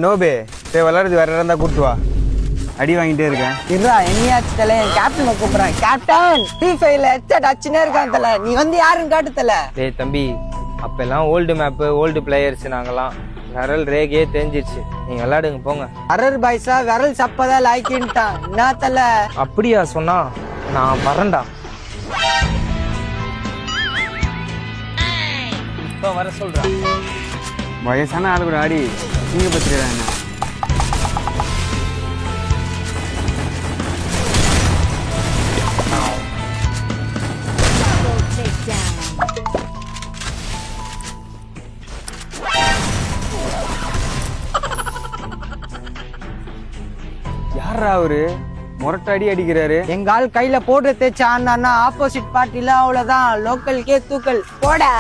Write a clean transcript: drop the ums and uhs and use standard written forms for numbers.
நோபே விளாடுறது வேற இருந்தா கூட்டு வா. அடி வாங்கிட்டே இருக்கேன். இருடா என்னையாச்சு தல, என் கேப்டனை கூப்பிடுறேன். கேப்டன் P5ல ஹெட்செட் அடிச்சுனே இருக்கான் தல, நீ வந்து யாருன்னு காட்டு தல. தம்பி, அப்பெல்லாம் ஓல்டு மேப்பு ஓல்டு பிளேயர்ஸ், நாங்கெல்லாம் விரல் ரேகையே தெரிஞ்சிருச்சு. நீங்க விளையாடுங்க போங்க. அரர் பாய்ஸா விரல் சப்பதான் லாய்க்கின்ட்டான். என்ன தல? அப்படியா சொன்னா? நான் வரேன்டா. இப்ப வர சொல்றேன். வயசான ஆளு கூட ஆடி நீங்க பத்திரிடா என்ன? யாரா அவரு முரட்டாடி அடிக்கிறாரு? எங்க ஆள் கையில போட்டு தேய்ச்சி ஆனா ஆப்போசிட் பார்ட்டில அவ்வளவுதான், லோக்கலுக்கே தூக்கல் போட.